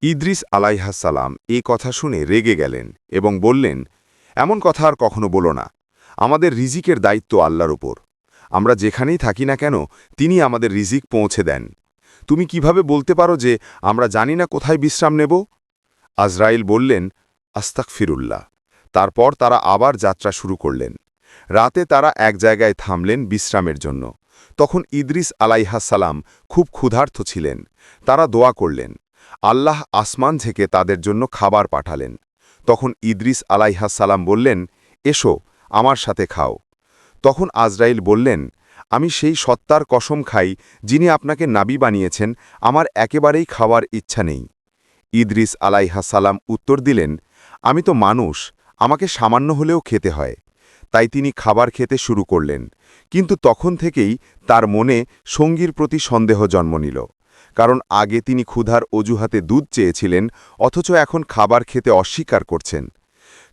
ইদ্রিস আলাইহাসসালাম এই কথা শুনে রেগে গেলেন এবং বললেন, এমন কথা আর কখনো বলো না। আমাদের রিজিকের দায়িত্ব আল্লাহর উপর। আমরা যেখানেই থাকি না কেন তিনি আমাদের রিজিক পৌঁছে দেন। তুমি কিভাবে বলতে পারো যে আমরা জানি না কোথায় বিশ্রাম নেব? আজরাইল বললেন, আস্তাগফিরুল্লাহ। তারপর তারা আবার যাত্রা শুরু করলেন। রাতে তারা এক জায়গায় থামলেন বিশ্রামের জন্য। তখন ইদ্রিস আলাইহাসসালাম খুব ক্ষুধার্ত ছিলেন। তারা দোয়া করলেন। আল্লাহ আসমান থেকে তাদের জন্য খাবার পাঠালেন। তখন ইদ্রিস আলাইহাসসালাম বললেন, এসো, আমার সাথে খাও। তখন আজরাইল বললেন, আমি সেই সত্তার কসম খাই যিনি আপনাকে নাবী বানিয়েছেন, আমার একেবারেই খাওয়ার ইচ্ছা নেই। ইদ্রিস আলাইহাসসালাম উত্তর দিলেন, আমি তো মানুষ, আমাকে সামান্য হলেও খেতে হয়। তাই তিনি খাবার খেতে শুরু করলেন, কিন্তু তখন থেকেই তার মনে সঙ্গীর প্রতি সন্দেহ জন্ম নিল। কারণ আগে তিনি ক্ষুধার অজুহাতে দুধ চেয়েছিলেন, অথচ এখন খাবার খেতে অস্বীকার করছেন।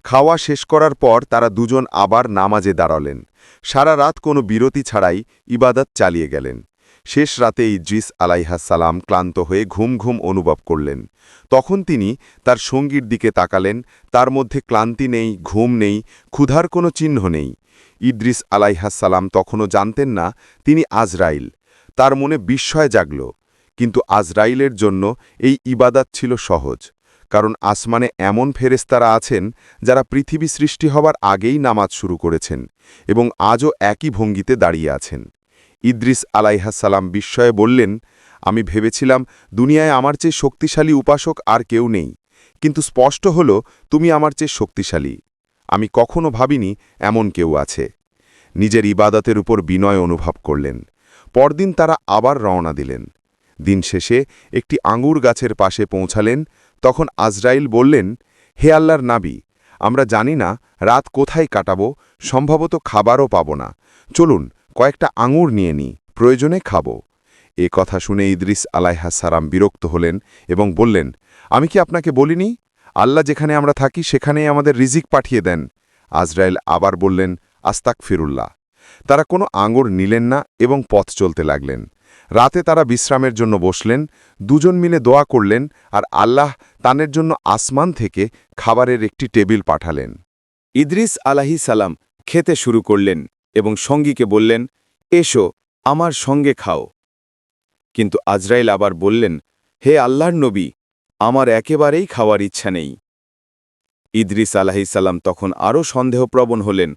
খাওয়া শেষ করার পর তারা দুজন আবার নামাজে দাঁড়ালেন। সারা রাত কোনো বিরতি ছাড়াই ইবাদত চালিয়ে গেলেন। শেষ রাতে ইদ্রিস আলাইহাসসালাম ক্লান্ত হয়ে ঘুম ঘুম অনুভব করলেন। তখন তিনি তার সঙ্গীর দিকে তাকালেন। তার মধ্যে ক্লান্তি নেই, ঘুম নেই, ক্ষুধার কোনো চিহ্ন নেই। ইদ্রিস আলাইহাসসালাম তখনও জানতেন না তিনি আজরাইল। তার মনে বিস্ময় জাগল। কিন্তু আজরাইলের জন্য এই ইবাদত ছিল সহজ, কারণ আসমানে এমন ফেরেশতারা আছেন যারা পৃথিবী সৃষ্টি হবার আগেই নামাজ শুরু করেছেন এবং আজও একই ভঙ্গিতে দাঁড়িয়ে আছেন। ইদ্রিস আলাইহাসসালাম বিস্ময়ে বললেন, আমি ভেবেছিলাম দুনিয়ায় আমার চেয়ে শক্তিশালী উপাসক আর কেউ নেই, কিন্তু স্পষ্ট হল তুমি আমার চেয়ে শক্তিশালী। আমি কখনো ভাবিনি এমন কেউ আছে। নিজের ইবাদতের উপর বিনয় অনুভব করলেন। পরদিন তারা আবার রওনা দিলেন। দিন শেষে একটি আঙ্গুর গাছের পাশে পৌঁছালেন। তখন আজরাইল বললেন, হে আল্লাহর নাবী, আমরা জানি না রাত কোথায় কাটাব, সম্ভবত খাবারও পাব না। চলুন কয়েকটা আঙুর নিয়ে নিই, প্রয়োজনে খাব। এ কথা শুনে ইদ্রিস আলাইহাসসালাম বিরক্ত হলেন এবং বললেন, আমি কি আপনাকে বলিনি আল্লাহ যেখানে আমরা থাকি সেখানেই আমাদের রিজিক পাঠিয়ে দেন? আজরাইল আবার বললেন, আস্তাগফিরুল্লাহ। তারা কোনো আঙুর নিলেন না এবং পথ চলতে লাগলেন। রাতে তারা বিশ্রামের জন্য বসলেন। দুজন মিলে দোয়া করলেন আর আল্লাহ তাদের জন্য আসমান থেকে খাবারের একটি টেবিল পাঠালেন। ইদ্রিস আলাইহিসসালাম খেতে শুরু করলেন এবং সঙ্গীকে বললেন, এসো, আমার সঙ্গে খাও। কিন্তু আজরাইল আবার বললেন, হে আল্লাহর নবী, আমার একেবারেই খাওয়ার ইচ্ছা নেই। ইদ্রিস আলাইহিসসালাম তখন আরও সন্দেহপ্রবণ হলেন।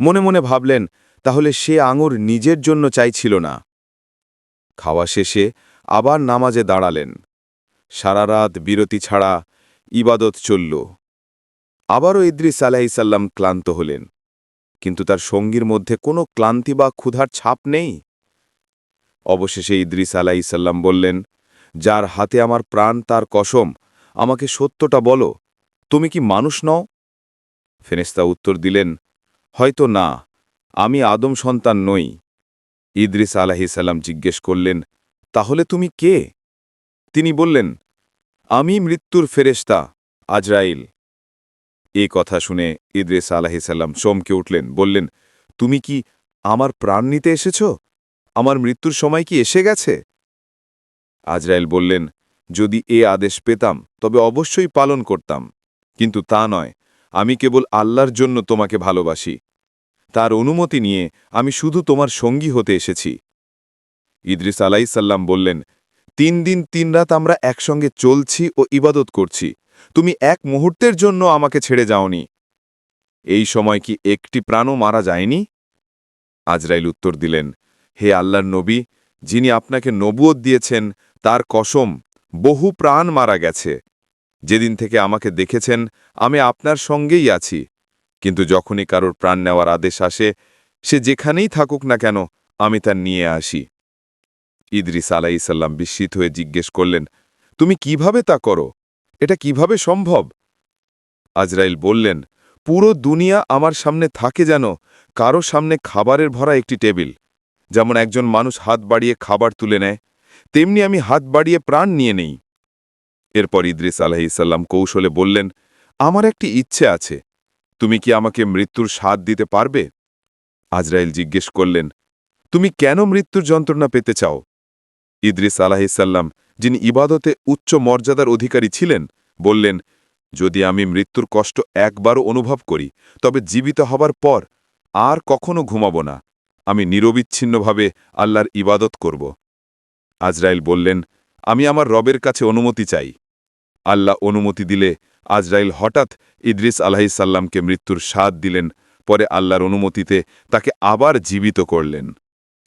মনে মনে ভাবলেন, তাহলে সে আঙুর নিজের জন্য চাইছিল না। খাওয়া শেষে আবার নামাজে দাঁড়ালেন। সারা রাত বিরতি ছাড়া ইবাদত চলল। আবারও ইদ্রিস আলাইহিসসালাম ক্লান্ত হলেন, কিন্তু তার সঙ্গীর মধ্যে কোনো ক্লান্তি বা ক্ষুধার ছাপ নেই। অবশেষে ইদ্রিস আলাইহিসসালাম বললেন, যার হাতে আমার প্রাণ তার কসম, আমাকে সত্যটা বলো, তুমি কি মানুষ নও? ফেরেশতা উত্তর দিলেন, হয়তো না, আমি আদম সন্তান নই। ইদ্রিস আলাইহিসসালাম জিজ্ঞেস করলেন, তাহলে তুমি কে? তিনি বললেন, আমি মৃত্যুর ফেরেশতা আজরাইল। এ কথা শুনে ইদ্রিস আলাইহিসসালাম চমকে উঠলেন, বললেন, তুমি কি আমার প্রাণ নিতে এসেছ? আমার মৃত্যুর সময় কি এসে গেছে? আজরাইল বললেন, যদি এ আদেশ পেতাম তবে অবশ্যই পালন করতাম, কিন্তু তা নয়। আমি কেবল আল্লাহর জন্য তোমাকে ভালোবাসি। তার অনুমতি নিয়ে আমি শুধু তোমার সঙ্গী হতে এসেছি। ইদ্রিস আলাইহিসসালাম বললেন, 3 দিন 3 রাত আমরা একসঙ্গে চলছি ও ইবাদত করছি, তুমি এক মুহূর্তের জন্য আমাকে ছেড়ে যাওনি। এই সময় কি একটি প্রাণও মারা যায়নি? আজরাইল উত্তর দিলেন, হে আল্লাহর নবী, যিনি আপনাকে নবুয়ত দিয়েছেন তার কসম, বহু প্রাণ মারা গেছে। যেদিন থেকে আমাকে দেখেছেন আমি আপনার সঙ্গেই আছি, কিন্তু যখনই কারোর প্রাণ নেওয়ার আদেশ আসে, সে যেখানেই থাকুক না কেন আমি তার নিয়ে আসি। ইদ্রিস আলাইহিসসালাম বিস্মিত হয়ে জিজ্ঞেস করলেন, তুমি কিভাবে তা করো? এটা কিভাবে সম্ভব? আজরাইল বললেন, পুরো দুনিয়া আমার সামনে থাকে যেন কারো সামনে খাবারের ভরা একটি টেবিল। যেমন একজন মানুষ হাত বাড়িয়ে খাবার তুলে নেয়, তেমনি আমি হাত বাড়িয়ে প্রাণ নিয়ে নেই। এরপর ইদ্রিস আলাইহিসসালাম কৌশলে বললেন, আমার একটি ইচ্ছে আছে, তুমি কি আমাকে মৃত্যুর স্বাদ দিতে পারবে? আজরাইল জিজ্ঞেস করলেন, তুমি কেন মৃত্যুর যন্ত্রণা পেতে চাও? ইদ্রিস আলাইহিসসালাম যিনি ইবাদতে উচ্চ মর্যাদার অধিকারী ছিলেন, বললেন, যদি আমি মৃত্যুর কষ্ট একবারও অনুভব করি, তবে জীবিত হবার পর আর কখনো ঘুমাব না। আমি নিরবিচ্ছিন্নভাবে আল্লাহর ইবাদত করব। আজরাইল বললেন, আমি আমার রবের কাছে অনুমতি চাই। আল্লাহ অনুমতি দিলে আজরাইল হঠাৎ ইদ্রিস আলাইহিসসালামকে মৃত্যুর স্বাদ দিলেন। পরে আল্লাহর অনুমতিতে তাকে আবার জীবিত করলেন।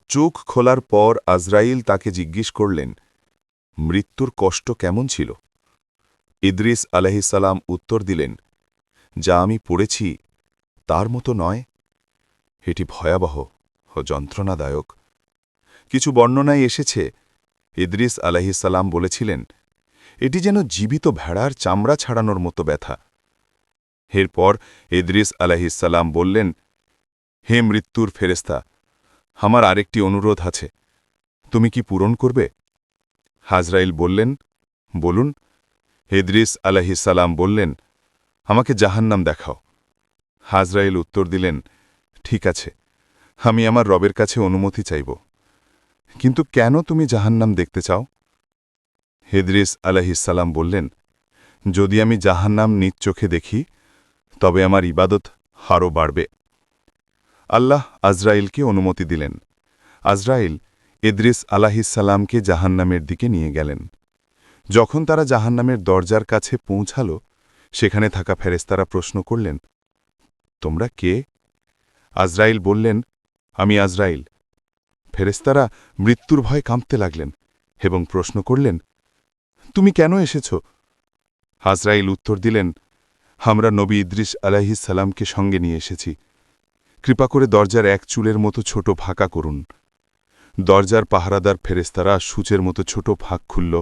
চোখ খোলার পর আজরাইল তাকে জিজ্ঞেস করলেন, মৃত্যুর কষ্ট কেমন ছিল? ইদ্রিস আলাইহিসসালাম উত্তর দিলেন, যা আমি পড়েছি তার মতো নয়। এটি ভয়াবহ ও যন্ত্রণাদায়ক। কিছু বর্ণনায় এসেছে, ইদ্রিস আলাইহিসসালাম বলেছিলেন, এটি যেন জীবিত ভেড়ার চামড়া ছাড়ানোর মতো ব্যথা। এরপর ইদ্রিস আলাইহিসসালাম বললেন, হে মৃত্যুর ফেরেশতা, আমার আরেকটি অনুরোধ আছে, তুমি কি পূরণ করবে? আজরাইল বললেন, বলুন। ইদ্রিস আলাইহিসসালাম বললেন, আমাকে জাহান্নাম দেখাও। আজরাইল উত্তর দিলেন, ঠিক আছে, আমি আমার রবের কাছে অনুমতি চাইব। কিন্তু কেন তুমি জাহান্নাম দেখতে চাও? ইদ্রিস আলাইহিসসালাম বললেন, যদি আমি জাহান্নাম নিজ চোখে দেখি, তবে আমার ইবাদত আরও বাড়বে। আল্লাহ আজরাইলকে অনুমতি দিলেন। আজরাইল ইদ্রিস আলাইহিসসালামকে জাহান্নামের দিকে নিয়ে গেলেন। যখন তারা জাহান্নামের দরজার কাছে পৌঁছাল, সেখানে থাকা ফেরেশতারা প্রশ্ন করলেন, তোমরা কে? আজরাইল বললেন, আমি আজরাইল। ফেরেশতারা মৃত্যুর ভয়ে কাঁপতে লাগলেন এবং প্রশ্ন করলেন, তুমি কেন এসেছ? আজরাইল উত্তর দিলেন, আমরা নবী ইদ্রিস আলাইহিসসালামকে সঙ্গে নিয়ে এসেছি। কৃপা করে দরজার এক চুলের মতো ছোট ফাঁকা করুন। দরজার পাহারাদার ফেরেশতারা সূচের মতো ছোট ফাঁক খুলল।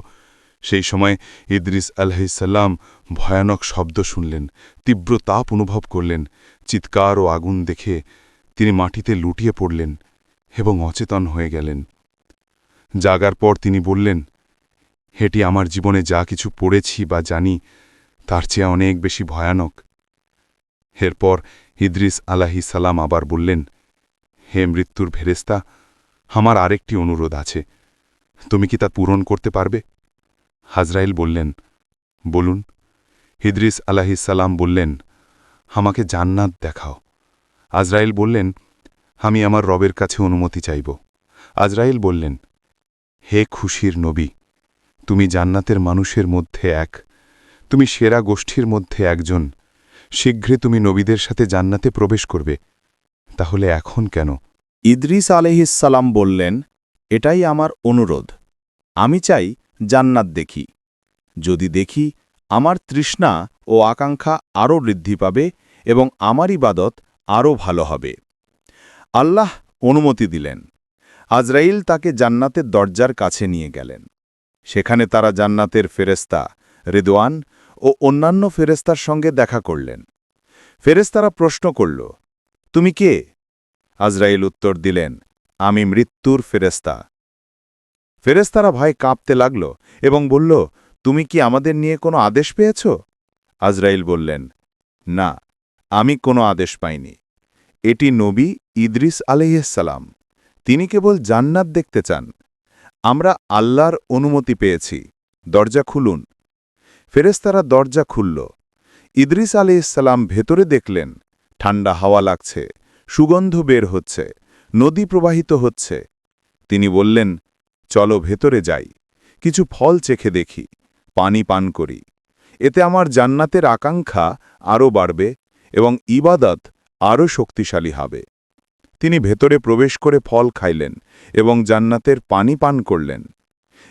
সেই সময় ইদ্রিস আলাইহিসসালাম ভয়ানক শব্দ শুনলেন, তীব্র তাপ অনুভব করলেন। চিৎকার ও আগুন দেখে তিনি মাটিতে লুটিয়ে পড়লেন এবং অচেতন হয়ে গেলেন। জাগার পর তিনি বললেন, এটি আমার জীবনে যা কিছু পড়েছি বা জানি তার চেয়ে অনেক বেশি ভয়ানক। এরপর ইদ্রিস আলাইহিসসালাম আবার বললেন, হে মৃত্যুর ফেরেশতা, আমার আরেকটি অনুরোধ আছে, তুমি কি তা পূরণ করতে পারবে? আজরাইল বললেন, বলুন। ইদ্রিস আলাইহিসসালাম বললেন, আমাকে জান্নাত দেখাও। আজরাইল বললেন, আমি আমার রবের কাছে অনুমতি চাইব। আজরাইল বললেন, হে খুশির নবী, তুমি জান্নাতের মানুষের মধ্যে এক, তুমি সেরা গোষ্ঠীর মধ্যে একজন। শীঘ্রই তুমি নবীদের সাথে জান্নাতে প্রবেশ করবে। তাহলে এখন কেন? ইদ্রিস আলাইহিসসালাম বললেন, এটাই আমার অনুরোধ। আমি চাই জান্নাত দেখি। যদি দেখি, আমার তৃষ্ণা ও আকাঙ্ক্ষা আরও বৃদ্ধি পাবে এবং আমার ইবাদত আরও ভালো হবে। আল্লাহ অনুমতি দিলেন। আজরাইল তাকে জান্নাতের দরজার কাছে নিয়ে গেলেন। সেখানে তারা জান্নাতের ফেরেশতা, রিদওয়ান ও অন্যান্য ফেরেশতার সঙ্গে দেখা করলেন। ফেরেশতারা প্রশ্ন করল, তুমি কে? আজরাইল উত্তর দিলেন, আমি মৃত্যুর ফেরেশতা। ফেরেশতারা ভয়ে কাঁপতে লাগল এবং বলল, তুমি কি আমাদের নিয়ে কোনো আদেশ পেয়েছ? আজরাইল বললেন, না, আমি কোনো আদেশ পাইনি। এটি নবী ইদ্রিস আলাইহিসসালাম। তিনি কেবল জান্নাত দেখতে চান। আমরা আল্লাহর অনুমতি পেয়েছি, দরজা খুলুন। ফেরেশতারা দরজা খুলল। ইদ্রিস আলাইহিসসালাম ভেতরে দেখলেন, ঠান্ডা হাওয়া লাগছে, সুগন্ধ বের হচ্ছে, নদী প্রবাহিত হচ্ছে। তিনি বললেন, চলো ভেতরে যাই, কিছু ফল চেখে দেখি, পানি পান করি। এতে আমার জান্নাতের আকাঙ্ক্ষা আরও বাড়বে এবং ইবাদত আরও শক্তিশালী হবে। তিনি ভেতরে প্রবেশ করে ফল খাইলেন এবং জান্নাতের পানি পান করলেন।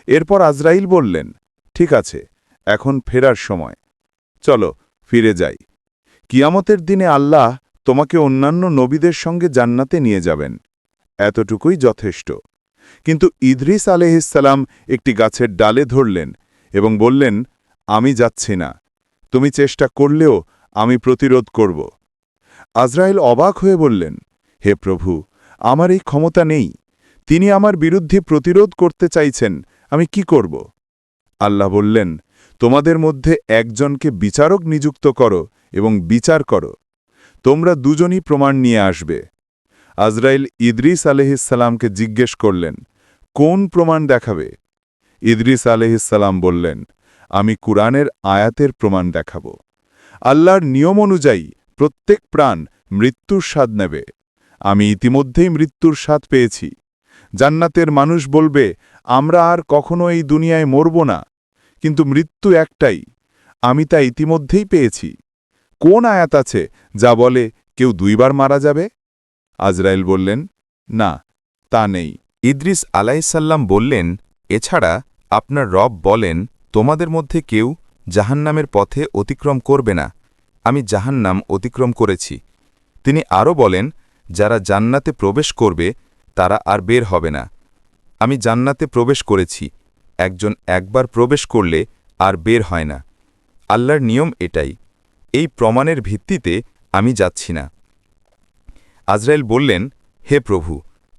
এরপর আজরাইল বললেন, ঠিক আছে, এখন ফেরার সময়, চলো ফিরে যাই। কিয়ামতের দিনে আল্লাহ তোমাকে অন্যান্য নবীদের সঙ্গে জান্নাতে নিয়ে যাবেন, এতটুকুই যথেষ্ট। কিন্তু ইদ্রিস আলাইহিসসালাম একটি গাছের ডালে ধরলেন এবং বললেন, আমি যাচ্ছি না, তুমি চেষ্টা করলেও আমি প্রতিরোধ করব। আজরাইল অবাক হয়ে বললেন, হে প্রভু, আমার এই ক্ষমতা নেই। তিনি আমার বিরুদ্ধে প্রতিরোধ করতে চাইছেন, আমি কি করব? আল্লাহ বললেন, তোমাদের মধ্যে একজনকে বিচারক নিযুক্ত করো এবং বিচার করো। তোমরা দুজনই প্রমাণ নিয়ে আসবে। আজরাইল ইদ্রিস আলাইহিসসালামকে জিজ্ঞেস করলেন, কোন প্রমাণ দেখাবে? ইদ্রিস আলাইহিসসালাম বললেন, আমি কুরআনের আয়াতের প্রমাণ দেখাব। আল্লাহর নিয়ম অনুযায়ী প্রত্যেক প্রাণ মৃত্যুর স্বাদ নেবে। আমি ইতিমধ্যেই মৃত্যুর স্বাদ পেয়েছি। জান্নাতের মানুষ বলবে, আমরা আর কখনো এই দুনিয়ায় মরব না, কিন্তু মৃত্যু একটাই, আমি তা ইতিমধ্যেই পেয়েছি। কোন আয়াত আছে যা বলে কেউ দুইবার মারা যাবে? আজরাইল বললেন, না, তা নেই। ইদ্রিস আলাইসাল্লাম বললেন, এছাড়া আপনার রব বলেন, তোমাদের মধ্যে কেউ জাহান্নামের পথে অতিক্রম করবে না, আমি জাহান্নাম অতিক্রম করেছি। তিনি আরও বলেন, যারা জান্নাতে প্রবেশ করবে তারা আর বের হবে না। আমি জান্নাতে প্রবেশ করেছি, একজন একবার প্রবেশ করলে আর বের হয় না। আল্লাহর নিয়ম এটাই, এই প্রমাণের ভিত্তিতে আমি যাচ্ছি না। আজরাইল বললেন, হে প্রভু,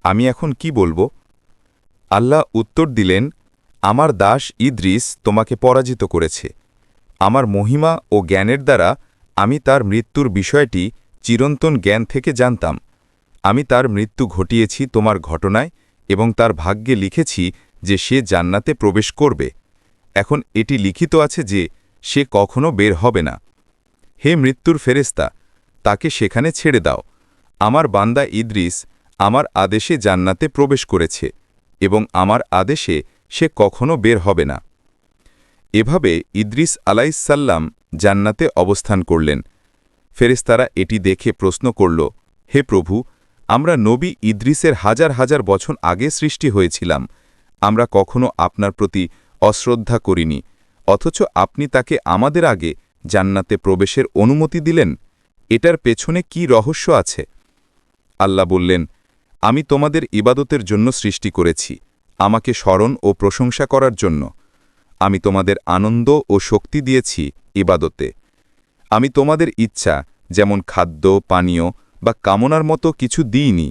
আমি এখন কি বলবো? আল্লাহ উত্তর দিলেন, আমার দাস ইদ্রিস তোমাকে পরাজিত করেছে। আমার মহিমা ও জ্ঞানের দ্বারা আমি তার মৃত্যুর বিষয়টি চিরন্তন জ্ঞান থেকে জানতাম। আমি তার মৃত্যু ঘটিয়েছি তোমার ঘটনায় এবং তার ভাগ্যে লিখেছি যে সে জান্নাতে প্রবেশ করবে। এখন এটি লিখিত আছে যে সে কখনো বের হবে না। হে মৃত্যুর ফেরেশতা, তাকে সেখানে ছেড়ে দাও। আমার বান্দা ইদ্রিস আমার আদেশে জান্নাতে প্রবেশ করেছে এবং আমার আদেশে সে কখনো বের হবে না। এভাবে ইদ্রিস আলাইসাল্লাম জান্নাতে অবস্থান করলেন। ফেরেশতারা এটি দেখে প্রশ্ন করল, হে প্রভু, আমরা নবী ইদ্রিসের হাজার হাজার বছর আগে সৃষ্টি হয়েছিলাম, আমরা কখনো আপনার প্রতি অশ্রদ্ধা করিনি, অথচ আপনি তাকে আমাদের আগে জান্নাতে প্রবেশের অনুমতি দিলেন। এটার পেছনে কি রহস্য আছে? আল্লাহ বললেন, আমি তোমাদের ইবাদতের জন্য সৃষ্টি করেছি, আমাকে স্মরণ ও প্রশংসা করার জন্য। আমি তোমাদের আনন্দ ও শক্তি দিয়েছি ইবাদতে। আমি তোমাদের ইচ্ছা, যেমন খাদ্য, পানীয় বা কামনার মতো কিছু দিইনি,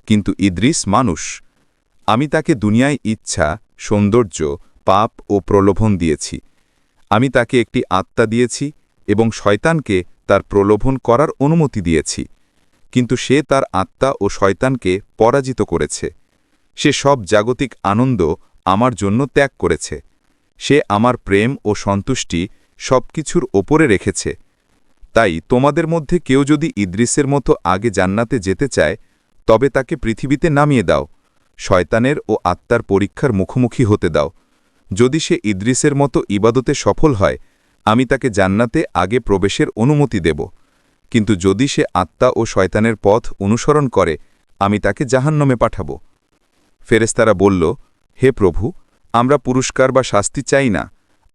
কিন্তু ইদ্রিস মানুষ। আমি তাকে দুনিয়ায় ইচ্ছা, সৌন্দর্য, পাপ ও প্রলোভন দিয়েছি। আমি তাকে একটি আত্মা দিয়েছি এবং শয়তানকে তার প্রলোভন করার অনুমতি দিয়েছি, কিন্তু সে তার আত্মা ও শয়তানকে পরাজিত করেছে। সে সব জাগতিক আনন্দ আমার জন্য ত্যাগ করেছে। সে আমার প্রেম ও সন্তুষ্টি সবকিছুর ওপরে রেখেছে। তাই তোমাদের মধ্যে কেউ যদি ইদ্রিসের মতো আগে জান্নাতে যেতে চায়, তবে তাকে পৃথিবীতে নামিয়ে দাও, শয়তানের ও আত্মার পরীক্ষার মুখোমুখি হতে দাও। যদি সে ইদ্রিসের মতো ইবাদতে সফল হয়, আমি তাকে জান্নাতে আগে প্রবেশের অনুমতি দেব, কিন্তু যদি সে আত্মা ও শয়তানের পথ অনুসরণ করে, আমি তাকে জাহান্নামে পাঠাব। ফেরেশতারা বলল, হে প্রভু, আমরা পুরস্কার বা শাস্তি চাই না,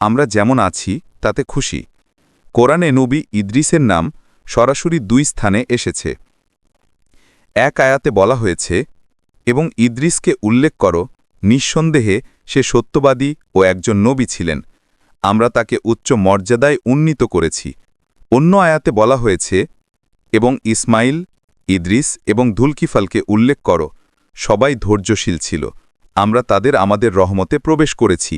আমরা যেমন আছি তাতে খুশি। কোরআনে নবী ইদ্রিসের নাম সরাসরি দুই স্থানে এসেছে। এক আয়াতে বলা হয়েছে, এবং ইদ্রিসকে উল্লেখ করো, নিঃসন্দেহে সে সত্যবাদী ও একজন নবী ছিলেন, আমরা তাকে উচ্চ মর্যাদায় উন্নীত করেছি। অন্য আয়াতে বলা হয়েছে, এবং ইসমাইল, ইদ্রিস এবং ধুলকিফালকে উল্লেখ করো, সবাই ধৈর্যশীল ছিল, আমরা তাদের আমাদের রহমতে প্রবেশ করেছি,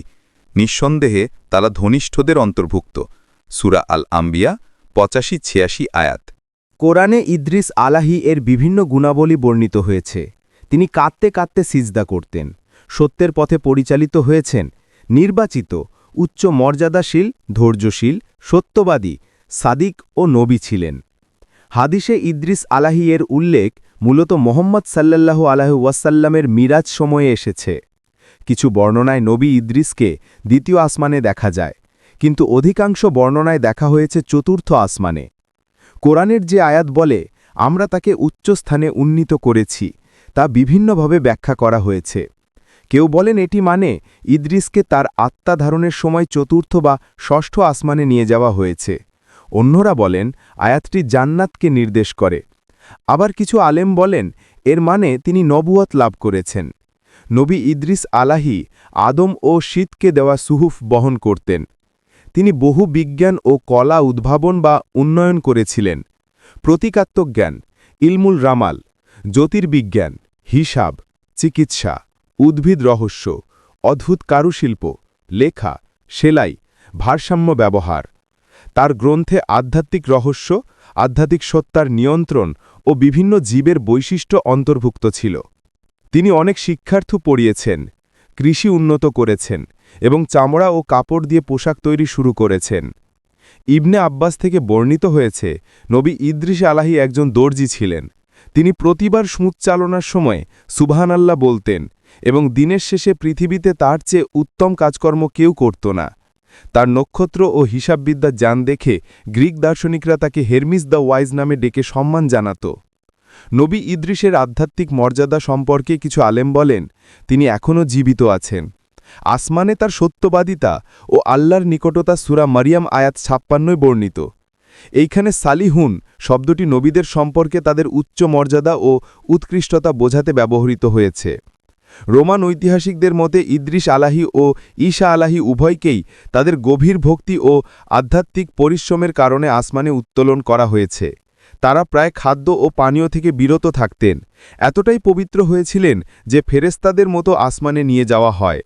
নিঃসন্দেহে তারা ধনিষ্ঠদের অন্তর্ভুক্ত। সূরা আল আম্বিয়া ৮৫-৮৬ আয়াত। কোরআনে ইদ্রিস আলাহি এর বিভিন্ন গুণাবলী বর্ণিত হয়েছে। তিনি কাঁদতে কাঁদতে সিজদা করতেন, সত্যের পথে পরিচালিত হয়েছেন, নির্বাচিত, উচ্চ মর্যাদাশীল, ধৈর্যশীল, সত্যবাদী, সাদিক ও নবী ছিলেন। হাদিসে ইদ্রিস আলাহি এর উল্লেখ মূলত মোহাম্মদ সাল্লাল্লাহু আলাইহি ওয়াসাল্লামের মিরাজ সময়ে এসেছে। কিছু বর্ণনায় নবী ইদ্রিসকে দ্বিতীয় আসমানে দেখা যায়, কিন্তু অধিকাংশ বর্ণনায় দেখা হয়েছে চতুর্থ আসমানে। কোরআনের যে আয়াত বলে আমরা তাকে উচ্চ স্থানে উন্নীত করেছি, তা বিভিন্নভাবে ব্যাখ্যা করা হয়েছে। কেউ বলেন এটি মানে ইদ্রিসকে তার আত্মা ধারণের সময় চতুর্থ বা ষষ্ঠ আসমানে নিয়ে যাওয়া হয়েছে। অন্যরা বলেন আয়াতটি জান্নাতকে নির্দেশ করে। আবার কিছু আলেম বলেন এর মানে তিনি নবুয়ত লাভ করেছেন। নবী ইদ্রিস আলাহি আদম ও শীতকে দেওয়া সুহুফ বহন করতেন। তিনি বহু বিজ্ঞান ও কলা উদ্ভাবন বা উন্নয়ন করেছিলেন। প্রতীকাত্মক জ্ঞান, ইলমুল রামাল, জ্যোতির্বিজ্ঞান, হিসাব, চিকিৎসা, উদ্ভিদ রহস্য, অদ্ভুত কারুশিল্প, লেখা, সেলাই, ভারসাম্য ব্যবহার। তার গ্রন্থে আধ্যাত্মিক রহস্য, আধ্যাত্মিক সত্তার নিয়ন্ত্রণ ও বিভিন্ন জীবের বৈশিষ্ট্য অন্তর্ভুক্ত ছিল। তিনি অনেক শিক্ষার্থী পড়িয়েছেন। কৃষি উন্নত করেছেন এবং চামড়া ও কাপড় দিয়ে পোশাক তৈরি শুরু করেছেন। ইবনে আব্বাস থেকে বর্ণিত হয়েছে, নবী ইদ্রিস আলাহি একজন দর্জি ছিলেন। তিনি প্রতিবার সুঁচ চালনার সময় সুবহানাল্লাহ বলতেন এবং দিনের শেষে পৃথিবীতে তার চেয়ে উত্তম কাজকর্ম কেউ করত না। তার নক্ষত্র ও হিসাববিদ্যা জ্ঞান দেখে গ্রিক দার্শনিকরা তাকে হেরমিস দ্য ওয়াইজ নামে ডেকে সম্মান জানাত। নবী ইদ্রিসের আধ্যাত্মিক মর্যাদা সম্পর্কে কিছু আলেম বলেন, তিনি এখনও জীবিত আছেন। আসমানে তার সত্যবাদিতা ও আল্লাহর নিকটতা সূরা মারিয়াম আয়াত ৫৬ বর্ণিত। এইখানে সালিহুন শব্দটি নবীদের সম্পর্কে তাদের উচ্চ মর্যাদা ও উৎকৃষ্টতা বোঝাতে ব্যবহৃত হয়েছে। রোমান ঐতিহাসিকদের মতে ইদ্রিস আলাহি ও ঈসা আলাহি উভয়কেই তাদের গভীর ভক্তি ও আধ্যাত্মিক পরিশ্রমের কারণে আসমানে উত্তোলন করা হয়েছে। তারা প্রায় খাদ্য ও পানীয় থেকে বিরত থাকতেন, এতটাই পবিত্র হয়েছিলেন যে ফেরেশতাদের মতো আসমানে নিয়ে যাওয়া হয়।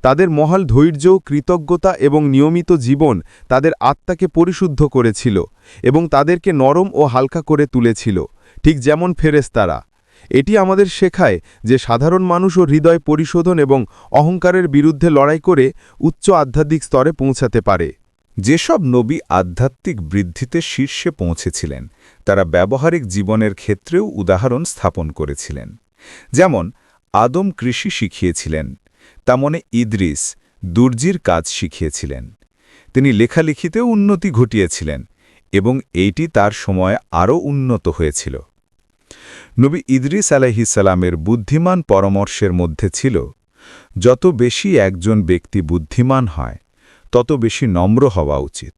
তাদের মহাল ধৈর্য, কৃতজ্ঞতা এবং নিয়মিত জীবন তাদের আত্মাকে পরিশুদ্ধ করেছিল এবং তাদেরকে নরম ও হালকা করে তুলেছিল, ঠিক যেমন ফেরেশতারা। এটি আমাদের শেখায় যে সাধারণ মানুষও হৃদয় পরিশোধন এবং অহংকারের বিরুদ্ধে লড়াই করে উচ্চ আধ্যাত্মিক স্তরে পৌঁছাতে পারে। যেসব নবী আধ্যাত্মিক বৃদ্ধিতে শীর্ষে পৌঁছেছিলেন, তারা ব্যবহারিক জীবনের ক্ষেত্রেও উদাহরণ স্থাপন করেছিলেন। যেমন আদম কৃষি শিখিয়েছিলেন, তেমনি ইদ্রিস দর্জির কাজ শিখিয়েছিলেন। তিনি লেখালেখিতেও উন্নতি ঘটিয়েছিলেন এবং এইটি তার সময় আরও উন্নত হয়েছিল। নবী ইদ্রিস আলাইহিসসালামের বুদ্ধিমান পরামর্শের মধ্যে ছিল, যত বেশি একজন ব্যক্তি বুদ্ধিমান হয় তত বেশি নম্র হওয়া উচিত।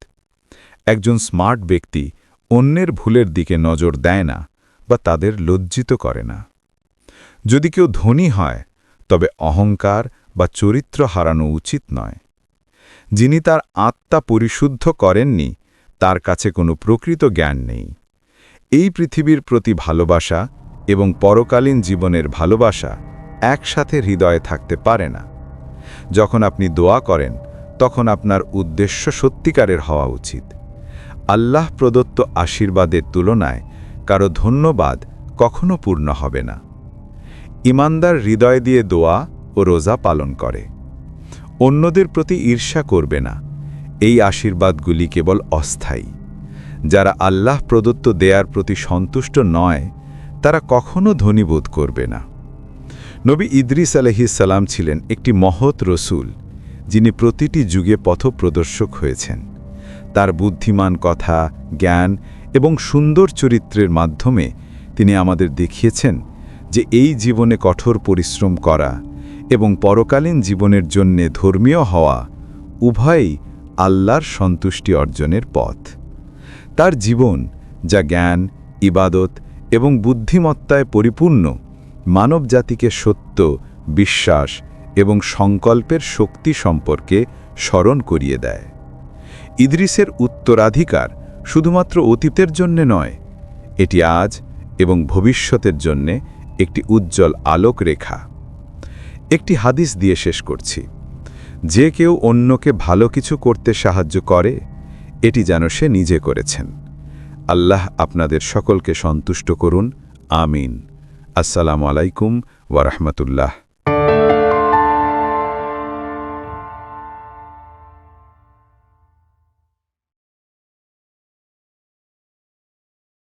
একজন স্মার্ট ব্যক্তি অন্যের ভুলের দিকে নজর দেয় না বা তাদের লজ্জিত করে না। যদি কেউ ধনী হয় তবে অহংকার বা চরিত্র হারানো উচিত নয়। যিনি তার আত্মা পরিশুদ্ধ করেননি তার কাছে কোনো প্রকৃত জ্ঞান নেই। এই পৃথিবীর প্রতি ভালোবাসা এবং পরকালীন জীবনের ভালোবাসা একসাথে হৃদয়ে থাকতে পারে না। যখন আপনি দোয়া করেন তখন আপনার উদ্দেশ্য সত্যিকারের হওয়া উচিত। আল্লাহ প্রদত্ত আশীর্বাদের তুলনায় কারো ধন্যবাদ কখনো পূর্ণ হবে না। ঈমানদার হৃদয় দিয়ে দোয়া ও রোজা পালন করে। অন্যদের প্রতি ঈর্ষা করবে না। এই আশীর্বাদগুলি কেবল অস্থায়ী। যারা আল্লাহ প্রদত্ত দেয়ার প্রতি সন্তুষ্ট নয় তারা কখনো ধনী বোধ করবে না। নবী ইদ্রিস আলাইহিসসালাম ছিলেন একটি মহৎ রসূল, যিনি প্রতিটি যুগে পথপ্রদর্শক হয়েছেন। তার বুদ্ধিমান কথা, জ্ঞান এবং সুন্দর চরিত্রের মাধ্যমে তিনি আমাদের দেখিয়েছেন যে এই জীবনে কঠোর পরিশ্রম করা এবং পরকালীন জীবনের জন্যে ধর্মীয় হওয়া উভয়ই আল্লাহর সন্তুষ্টি অর্জনের পথ। তার জীবন, যা জ্ঞান, ইবাদত এবং বুদ্ধিমত্তায় পরিপূর্ণ, মানবজাতিকে সত্য, বিশ্বাস এবং সংকল্পের শক্তি সম্পর্কে স্মরণ করিয়ে দেয়। ইদ্রিসের উত্তরাধিকার শুধুমাত্র অতীতের জন্যে নয়, এটি আজ এবং ভবিষ্যতের জন্যে একটি উজ্জ্বল আলোক রেখা। একটি হাদিস দিয়ে শেষ করছি, যে কেউ অন্যকে ভালো কিছু করতে সাহায্য করে, এটি যেন সে নিজে করেছেন। আল্লাহ আপনাদের সকলকে সন্তুষ্ট করুন। আমিন। আসসালামু আলাইকুম ওয়া রাহমাতুল্লাহ।